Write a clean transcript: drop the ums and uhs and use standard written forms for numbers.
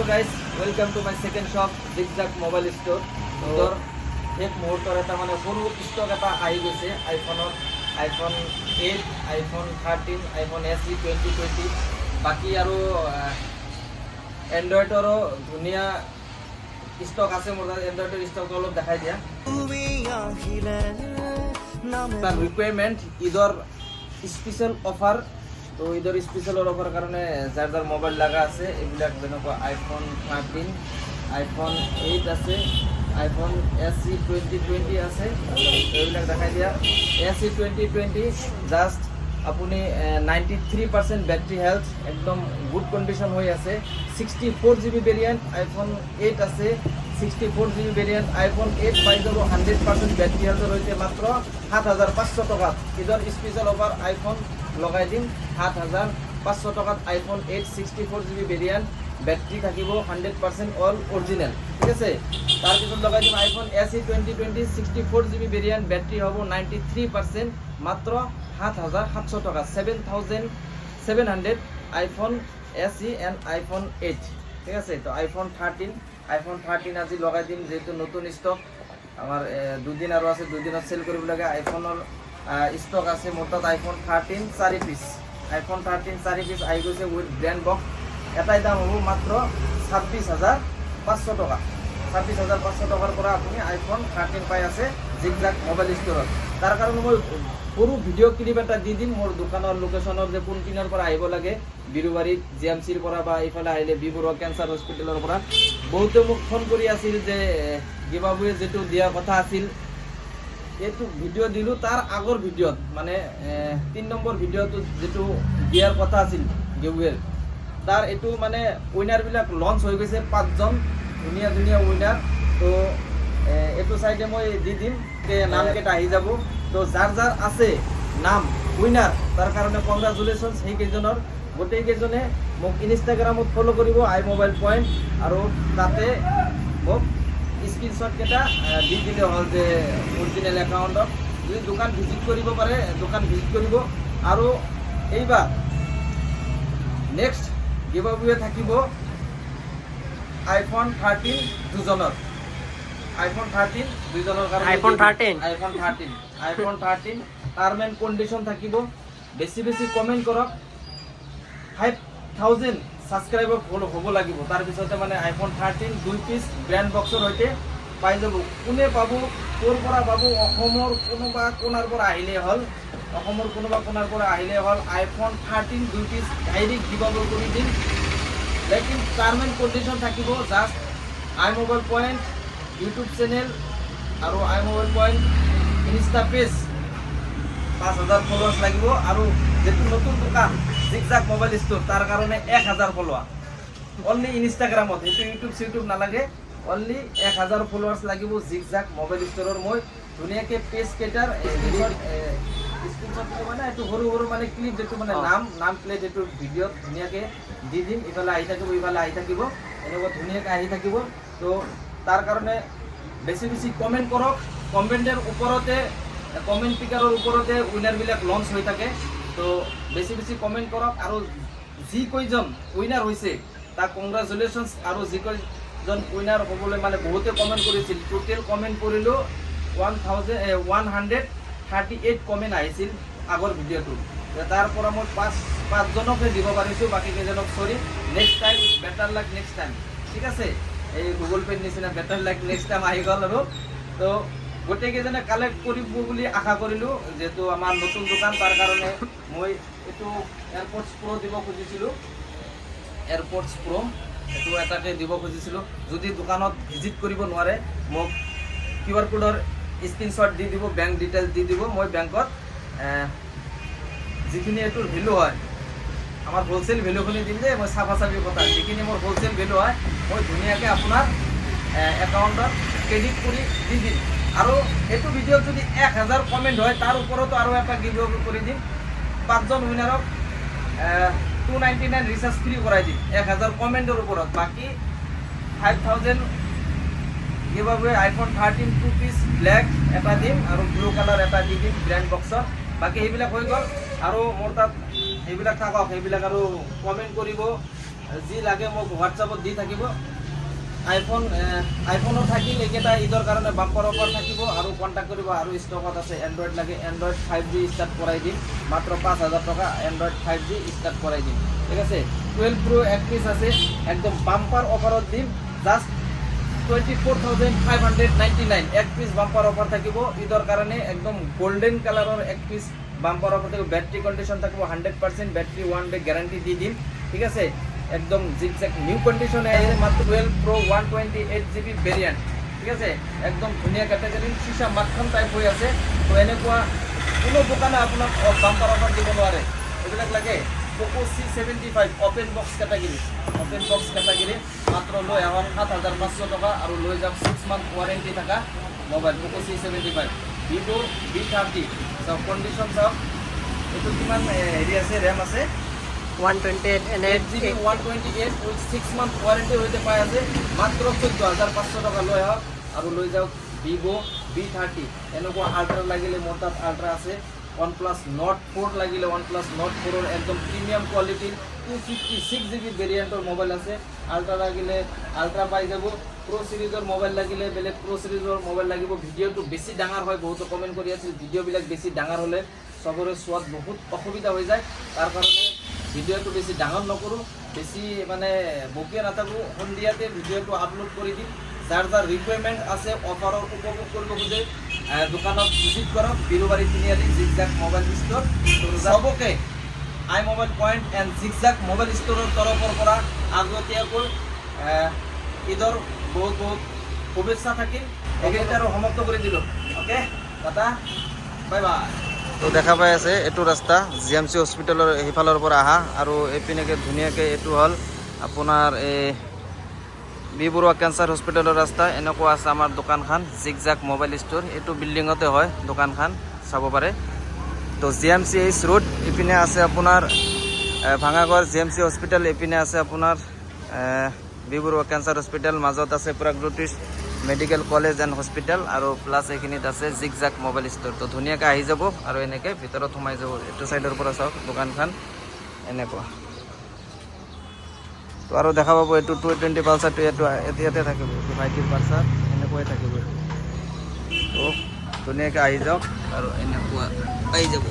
guys, welcome to my second shop, Zigzag Mobile Store. তোৰ এক মুহূৰ্তৰ এটা মানে সৰু ষ্টক এটা আহি গৈছে আইফোনৰ আইফোন 8, আইফোন 13, আইফোন SE 2020 বাকি আৰু এন্ড্ৰইডৰো ধুনীয়া ষ্টক আছে মোৰ তাত এন্ড্ৰইডৰ ষ্টক অলপ দেখাই দিয়া তাৰ ৰিকুৱাৰমেণ্ট ঈদৰ স্পেচিয়েল অফাৰ তো ঈদৰ স্পেচিয়েল অফাৰ কাৰণে যাৰ যাৰ মোবাইল লাগা আছে এইবিলাক যেনেকুৱা আইফোন 13 আইফোন 8 আছে আইফোন SE 2020 আছে এইবিলাক দেখাই দিয়া SE 2020 জাস্ট আপুনি 93% ব্যাটারি হেলথ একদম গুড কন্ডিশন হৈ আছে 64GB ভেরিয়েন্ট আইফোন 8 আছে 64GB ভেরিয়েন্ট আইফোন 8 পাই যাব 100% ব্যাটারি হেলথ রয়েছে মাত্র 7500 টাকা ঈদৰ স্পেশাল অফার আইফোন লগাই দিম 7500 টাকাত আইফোন 8 64GB ভেরিয়েন্ট ব্যাটারি থাকিব 100% অল অরিজিনাল ঠিক আছে তার পিছত লগাই দিম iPhone SE 2020 64GB variant battery হবো 93% মাত্র 7700 টাকা 7700 আইফোন SE এন্ড আইফোন 8 ঠিক আছে তো আইফোন 13 আজি লগাই দিম যেহেতু নতুন স্টক আমার দুদিন আর আছে দুদিনত সেল কৰিব লাগে আইফোনৰ স্টক আছে মোৰ তাত আইফোন 13 4 পিস আইফোন 13 4 পিস আই গৈছে উইথ ব্র্যান্ড বক্স এটাই দাম হ'ব মাত্ৰ 26500 টাকা 26500 টাকাৰ পৰা আপুনি আইফোন 13 পাই আছে জিগজাগ মোবাইল ষ্টৰত তাৰ কাৰণে মই পুৰো ভিডিও ক্লিপ এটা দি দিম মোৰ দোকানেৰ লোকেশনেৰ যে কোন পিনেৰ পৰা আহিব লাগে বিৰুবাৰী জিএমসিৰ পৰা বা ইফালে আহিলে বিবুৰ ক্যান্সাৰ হস্পিটালৰ পৰা বহুতে মোক ফোন কৰি আছিল যে গিভাৱে যেটো দিয়া কথা আছিল এটো ভিডিও দিলু তাৰ আগৰ ভিডিওত মানে 3 নম্বৰ ভিডিওটো যেটো দিয়াৰ কথা আছিল গিভৱেৰ তার এটো মানে উইনার বিলাক লঞ্চ হৈ গৈছে 5 জন ধুনিয়া ধুনিয়া উইনার তো এটো সাইডে মই দি দিম তে নাম কেটা আহি যাব তো যার যার আছে নাম উইনার তার কারণে কংগ্রাচুলেশন সেই কেজনৰ গোটেই কেজনে মোক ইনষ্টাগ্ৰামত ফলো কৰিব আই মোবাইল পয়েন্ট আৰু তাতে মোক স্ক্ৰিনশট কেটা দি দিলে হল যে অৰিজিনাল একাউন্টত যদি দোকান ভিজিট কৰিব পাৰে দোকান ভিজিট কৰিব আৰু এইবাৰ নেক্সট গিভঅৱে থাকিব আইফোন 13 দুজনৰ আইফোন 13 দুজনৰ কাৰণে আইফোন 13 টাৰ্ম এন্ড কন্ডিশন থাকিব বেশি বেশি কমেন্ট কৰক 5000 সাবস্ক্ৰাইবাৰ ফলো হ'ব লাগিব তাৰ পিছতে মানে আইফোন 13 দুই পিস ব্ৰ্যান্ড বক্সৰ হৈতে পাই যাব কোনে পাব কোৰ পৰা পাব অসমৰ কোনোবা কোনাৰ পৰা আহিলে হল অসমৰ কোনোবা কোনাৰ পৰা আহিলে হল আইফোন 13 দুই পিস ডাইৰেক্ট গিভঅৱে কৰি দিম লেকিন টাৰ্ম এন্ড কন্ডিশন থাকিব জাস্ট আই মোবাইল পয়েন্ট ইউটিউব চ্যানেল আৰু আই মোবাইল পয়েন্ট ইনস্টা পেজ 5000 ফলোয়াৰ্স লাগিব আৰু যেটো নতুন দোকান জিগজাগ মোবাইল স্টোর তার কারণে 1000 ফলোয়ার অনলি ইনস্টাগ্রামত এটো ইউটিউব নালাগে অনলি 1000 ফলোয়ার্স লাগিব জিগজাগ মোবাইল স্টোৰৰ মই ধুনিয়াকে পেজ কেটাৰ স্ক্ৰিনশট মানে এটো সৰু সৰু মানে ক্লিপ যেটো মানে নাম প্লে যেটো ভিডিও ধুনিয়াকে দি দিম ইফালে আহি থাকিব ইফালে আহি থাকিব এনেকুৱা ধুনিয়াকে আহি থাকিব তো তাৰ কাৰণে বেশি বেশি কমেন্ট কৰক কমেন্টেৰ উপৰতে কমেন্ট পিকাৰৰ উপৰতে উইনাৰ বিলাক লঞ্চ হৈ থাকে তো বেশি বেশি কমেন্ট কৰক আৰু যি কয়জন উইনাৰ হৈছে তাক কংগ্ৰাচুলেশনস আৰু যি কয়জন উইনাৰ হ'বলৈ মানে বহুতে কমেন্ট কৰিছিল টোটাল কমেন্ট কৰিলো 138 কমেন্ট আহিছিল আগৰ ভিডিওটো তাৰ পৰা মই 5 জনকে দিব পাৰিছো বাকি কেজনক সৰি next time better luck next time ঠিক আছে এই গুগল পে নিচিনা বেটার লাক নেক্সট টাইম আহি গ'ল আৰু তো গোটেই কেজনে কালেক্ট কৰিব বুলি আশা কৰিলো যেহেতু আমাৰ নতুন দোকান তাৰ কাৰণে মই এটো এয়াৰপোৰ্টস প্ৰো দিব খুজিছিলো এয়াৰপোৰ্টস প্ৰো এটো এটাকে দিব খুজিছিলো যদি দোকানত ভিজিট কৰিব নোৱাৰে মোক কিউআৰ কোডৰ স্ক্ৰিনশট দি দিব ব্যাংক ডিটেইলস দি দিব মই ব্যাংকত যিখিনি এটোৰ ভ্যালু হয় আমাৰ হোলসেল ভ্যালুখিনি দিম যে মই চাফাচাফি কথা যিখিনি মোৰ হোলসেল ভ্যালু হয় মই ধুনিয়াকে আপোনাৰ একাউন্টত ক্ৰেডিট কৰি দি দিম আৰু এটো ভিডিও যদি 1000 কমেন্ট হয় তাৰ উপৰতো আৰু এটা গিভঅৱে কৰি দিম 5 জন উইনাৰক 299 ৰিচাৰ্জ ফ্ৰি কৰাই দিম 1000 কমেন্টেৰ উপৰ বাকি 5000 গিভঅৱে আইফোন 13 2 পিস ব্ল্যাক এটা দিম আৰু ব্লু কালাৰ এটা দি দিম ব্ৰ্যান্ড বক্সৰ বাকি এইবিলাক হৈ গল আৰু মোৰ তাত এইবিলাক থাকক এইবিলাক আৰু কমেন্ট কৰিব যি লাগে মোক হোৱাটছআপত দি থাকিব। আইফোনো থাকিল এইকেইটা ঈদৰ কাৰণে বাম্পাৰ অফাৰ থাকিব আৰু কণ্টেক্ট কৰিব। আৰু ষ্টকত আছে এণ্ড্ৰইড লাগে, এণ্ড্ৰইড 5G ষ্টাৰ্ট কৰাই দিম, মাত্ৰ 5,000 টকা এণ্ড্ৰইড 5G ষ্টাৰ্ট কৰাই দিম, ঠিক আছে। 12 Pro এক পিচ আছে, একদম বাম্পাৰ অফাৰত দিম, জাষ্ট 24,599 এক পিচ বাম্পাৰ অফাৰ থাকিব ঈদৰ কাৰণে। একদম গোল্ডেন কালাৰৰ এক পিচ বাম্পাৰ অফার থাকবে। ব্যাটারি কন্ডিশন থাকবে 100%, ব্যাটারি 1 ডে গ্যারান্টি দিয়ে দিন, ঠিক আছে। একদম জিগজ্যাগ নিউ কন্ডিশনে মাত্র 12 Pro 128GB ভেরিয়েন্ট, ঠিক আছে। একদম ধুনীয়া ক্যাটাগরি, সীসা মাখন টাইপ হৈ আছে। তো এনেকুৱা কোনো দোকানে আপোনাক বাম্পাৰ অফাৰ দিব নোৱাৰে। এইবিলাক লাগে Poco C75 open box category মাত্ৰ লৈ আহক 7,500 টকা আৰু লৈ যাওক 6 মান্থ ওয়ারেন্টি থাকা mobile Poco C75। Vivo V30 সব কন্ডিশন সব এটো কিমান হেৰি আছে, র্যাম আছে 128 and 8GB 128 with 6 month warranty হইতে পাই আছে মাত্র 14,500 টাকা লৈ আহক আৰু লৈ যাওক Vivo V30। এনেকুৱা আল্ট্ৰা লাগিলে মোৰ তাত আল্ট্রা আছে। OnePlus Nord 4 লাগিলে OnePlus Nord 4 এর একদম প্রিমিয়াম কোয়ালিটির 256GB ভেরিয়েন্টর মোবাইল আছে। আল্ট্রা লাগিলে আল্ট্রা পাই যাব। প্রো সিৰিজৰ মোবাইল লাগিলে বেলেগ প্ৰো সিৰিজৰ মোবাইল লাগিব। ভিডিওটো বেছি ডাঙৰ হয়, বহুত কমেন্ট কৰি আছিল ভিডিওবিলাক বেছি ডাঙৰ হলে সবৰে সোৱাদ বহুত অসুবিধা হৈ যায়, তাৰ কাৰণে ভিডিওটো বেছি ডাঙৰ নকৰোঁ, বেছি মানে বকিয়ে নাথাকো, সন্ধিয়াতে ভিডিওটো আপলোড কৰি দিম। যাৰ যাৰ ৰিকুৱাৰমেণ্ট আছে অফাৰৰ উপভোগ কৰিব খোজে দোকানত ভিজিট কৰক, Birubari Tiniali zigzag mobile store. সবকে I mobile point and zigzag mobile ষ্ট'ৰৰ তৰফৰ পৰা আগতীয়াকৈ ঈদৰ বহুত বহুত শুভেচ্ছা থাকিল। এইকেইটা আৰু সমাপ্ত কৰি দিলোঁ। Okay Tata, bye bye. তো দেখা পাই আছে এইটো ৰাস্তা GMC হস্পিটেলৰ সেইফালৰ পৰা আহা, আৰু এইপিনেকে ধুনীয়াকৈ এইটো হ'ল আপোনাৰ এই বি বৰুৱা কেঞ্চাৰ হস্পিটেলৰ ৰাস্তা। এনেকুৱা আছে আমাৰ দোকানখন জিগজাগ মোবাইল ষ্ট'ৰ, এইটো বিল্ডিঙতে হয় দোকানখন, চাব পাৰে। তো GMCH ৰোড ইপিনে আছে আপোনাৰ ভাঙাগড় GMC হস্পিটেল, এইপিনে আছে আপোনাৰ বি বৰুৱা কেঞ্চাৰ হস্পিটেল, মাজত আছে Pragjyotish medical college and hospital, আৰু প্লাছ এইখিনিত আছে জিগজাগ মোবাইল ষ্ট'ৰ। তো ধুনীয়াকৈ আহি যাব আৰু এনেকৈ ভিতৰত সোমাই যাব। এইটো চাইডৰ পৰা চাওক দোকানখন এনেকুৱা। তো আৰু দেখা পাব এইটো 220 পালচাৰটো ইয়াতে থাকিব, এইটো ভাইটিৰ পালচাৰ এনেকুৱাই থাকিব। তো ধুনীয়াকৈ আহি যাওক আৰু এনেকুৱা আহি যাব।